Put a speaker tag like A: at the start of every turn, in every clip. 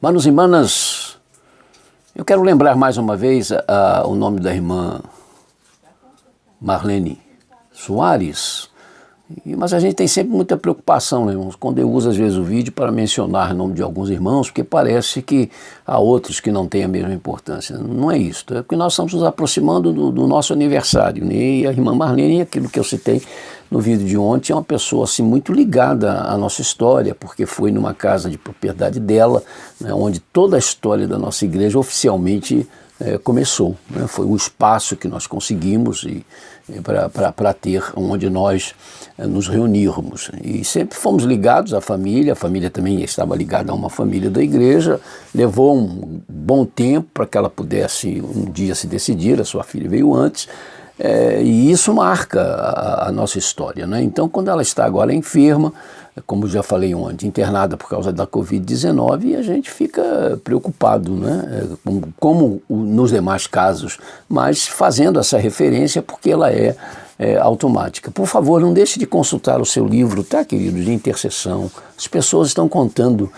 A: Manos e manas, eu quero lembrar mais uma vez o nome da irmã Marlene Soares, mas a gente tem sempre muita preocupação, né, irmãos, quando eu uso às vezes o vídeo para mencionar o nome de alguns irmãos, porque parece que há outros que não têm a mesma importância. Não é isso, é porque nós estamos nos aproximando do nosso aniversário, né? E a irmã Marlene, aquilo que eu citei no vídeo de ontem, é uma pessoa assim, muito ligada à nossa história, porque foi numa casa de propriedade dela, né, onde toda a história da nossa igreja oficialmente começou, né? Foi um espaço que nós conseguimos para ter onde nós nos reunirmos. E sempre fomos ligados à família, a família também estava ligada a uma família da igreja, levou um bom tempo para que ela pudesse um dia se decidir, a sua filha veio antes, e isso marca a nossa história, né? Então, quando ela está agora enferma, como já falei ontem, internada por causa da Covid-19, a gente fica preocupado, né? Como nos demais casos, mas fazendo essa referência porque ela é automática. Por favor, não deixe de consultar o seu livro, tá, querido, de intercessão. As pessoas estão contando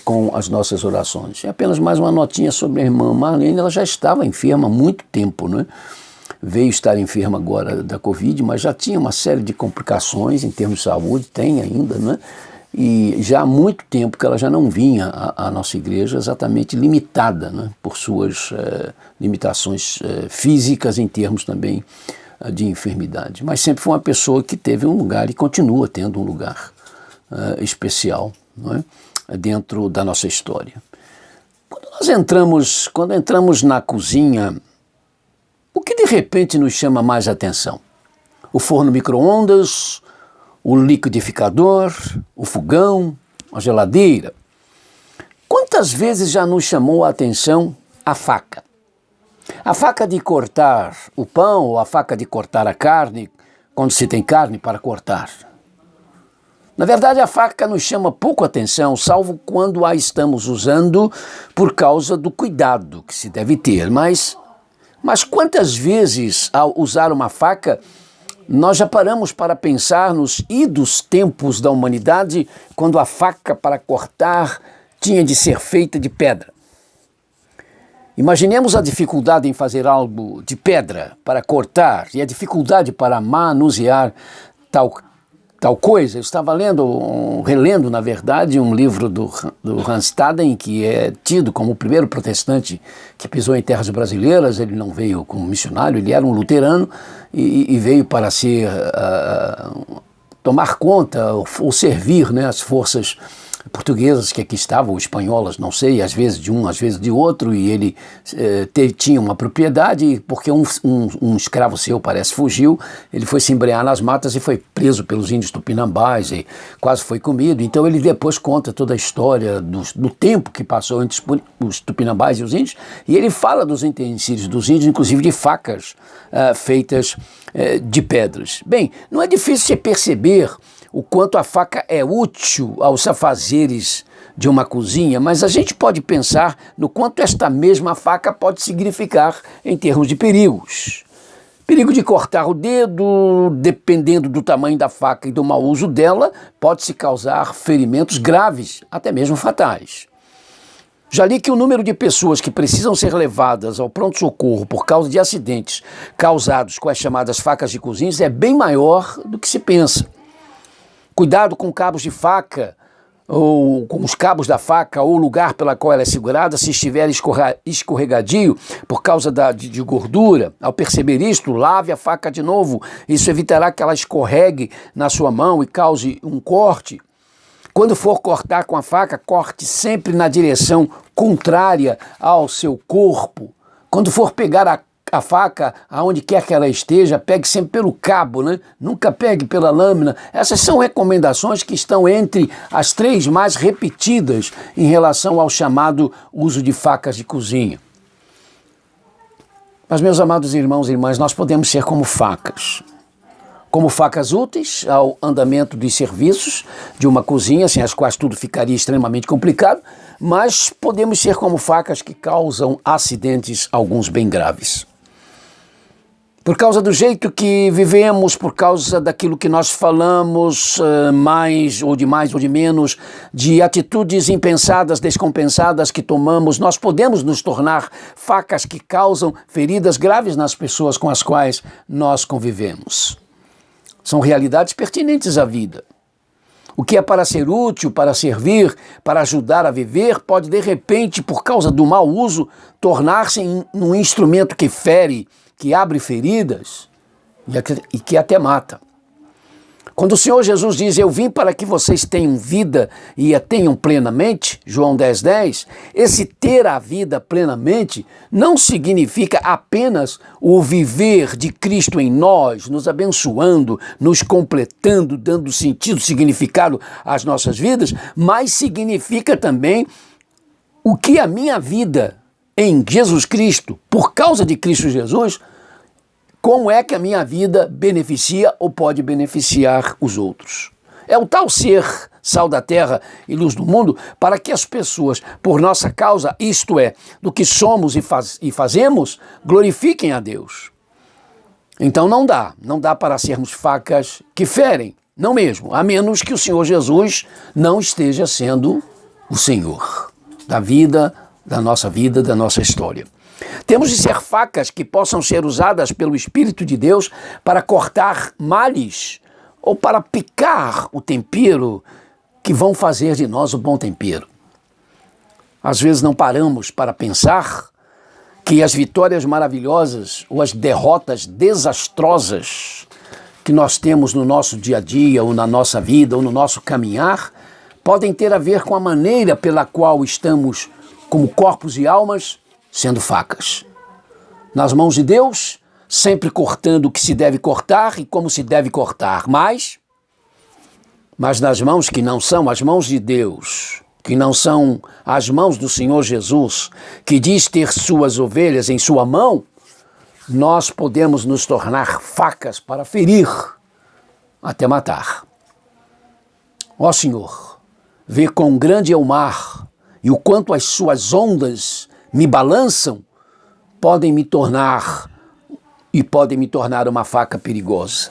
A: com as nossas orações. É apenas mais uma notinha sobre a irmã Marlene, ela já estava enferma há muito tempo, né? Veio estar enferma agora da Covid, mas já tinha uma série de complicações em termos de saúde, tem ainda, né? E já há muito tempo que ela já não vinha à nossa igreja exatamente limitada, né? Por suas limitações físicas em termos também de enfermidade. Mas sempre foi uma pessoa que teve um lugar e continua tendo um lugar especial, não é? Dentro da nossa história. Quando entramos na cozinha, o que de repente nos chama mais atenção? O forno micro-ondas, o liquidificador, o fogão, a geladeira. Quantas vezes já nos chamou a atenção a faca? A faca de cortar o pão ou a faca de cortar a carne, quando se tem carne para cortar. Na verdade, a faca nos chama pouco atenção, salvo quando a estamos usando por causa do cuidado que se deve ter, Mas quantas vezes, ao usar uma faca, nós já paramos para pensar nos idos tempos da humanidade, quando a faca para cortar tinha de ser feita de pedra. Imaginemos a dificuldade em fazer algo de pedra para cortar e a dificuldade para manusear tal coisa. Eu estava relendo, na verdade, um livro do Hans Staden, que é tido como o primeiro protestante que pisou em terras brasileiras. Ele não veio como missionário, ele era um luterano e veio para tomar conta ou servir, né, as forças portuguesas que aqui estavam, ou espanholas, não sei, às vezes de um, às vezes de outro, e ele tinha uma propriedade, porque um escravo seu, parece, fugiu, ele foi se embrenhar nas matas e foi preso pelos índios tupinambás e quase foi comido. Então ele depois conta toda a história do tempo que passou entre os tupinambás e os índios, e ele fala dos utensílios dos índios, inclusive de facas feitas de pedras. Bem, não é difícil você perceber o quanto a faca é útil aos afazeres de uma cozinha, mas a gente pode pensar no quanto esta mesma faca pode significar em termos de perigos. Perigo de cortar o dedo, dependendo do tamanho da faca e do mau uso dela, pode-se causar ferimentos graves, até mesmo fatais. Já li que o número de pessoas que precisam ser levadas ao pronto-socorro por causa de acidentes causados com as chamadas facas de cozinha é bem maior do que se pensa. Cuidado com cabos de faca, ou com os cabos da faca, ou o lugar pela qual ela é segurada, se estiver escorregadio por causa de gordura. Ao perceber isto, lave a faca de novo. Isso evitará que ela escorregue na sua mão e cause um corte. Quando for cortar com a faca, corte sempre na direção contrária ao seu corpo. Quando for pegar a faca, aonde quer que ela esteja, pegue sempre pelo cabo, né? Nunca pegue pela lâmina. Essas são recomendações que estão entre as 3 mais repetidas em relação ao chamado uso de facas de cozinha. Mas, meus amados irmãos e irmãs, nós podemos ser como facas úteis ao andamento dos serviços de uma cozinha, sem as quais tudo ficaria extremamente complicado, mas podemos ser como facas que causam acidentes, alguns bem graves. Por causa do jeito que vivemos, por causa daquilo que nós falamos, mais ou de menos, de atitudes impensadas, descompensadas que tomamos, nós podemos nos tornar facas que causam feridas graves nas pessoas com as quais nós convivemos. São realidades pertinentes à vida. O que é para ser útil, para servir, para ajudar a viver, pode de repente, por causa do mau uso, tornar-se um instrumento que fere, que abre feridas e que até mata. Quando o Senhor Jesus diz, eu vim para que vocês tenham vida e a tenham plenamente, João 10:10, esse ter a vida plenamente não significa apenas o viver de Cristo em nós, nos abençoando, nos completando, dando sentido, significado às nossas vidas, mas significa também o que a minha vida em Jesus Cristo, por causa de Cristo Jesus, como é que a minha vida beneficia ou pode beneficiar os outros. É o tal ser sal da terra e luz do mundo para que as pessoas, por nossa causa, isto é, do que somos e fazemos, glorifiquem a Deus. Então não dá para sermos facas que ferem, não mesmo, a menos que o Senhor Jesus não esteja sendo o Senhor da vida, da nossa história. Temos de ser facas que possam ser usadas pelo Espírito de Deus para cortar males ou para picar o tempero que vão fazer de nós o bom tempero. Às vezes não paramos para pensar que as vitórias maravilhosas ou as derrotas desastrosas que nós temos no nosso dia a dia ou na nossa vida ou no nosso caminhar podem ter a ver com a maneira pela qual estamos como corpos e almas sendo facas. Nas mãos de Deus, sempre cortando o que se deve cortar e como se deve cortar, mas nas mãos que não são as mãos de Deus, que não são as mãos do Senhor Jesus, que diz ter suas ovelhas em sua mão, nós podemos nos tornar facas para ferir, até matar. Ó Senhor, vê quão grande é o mar e o quanto as suas ondas me balançam, podem me tornar uma faca perigosa.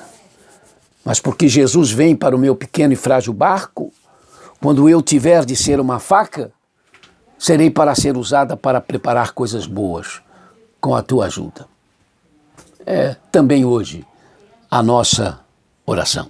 A: Mas porque Jesus vem para o meu pequeno e frágil barco, quando eu tiver de ser uma faca, serei para ser usada para preparar coisas boas com a tua ajuda. É também hoje a nossa oração.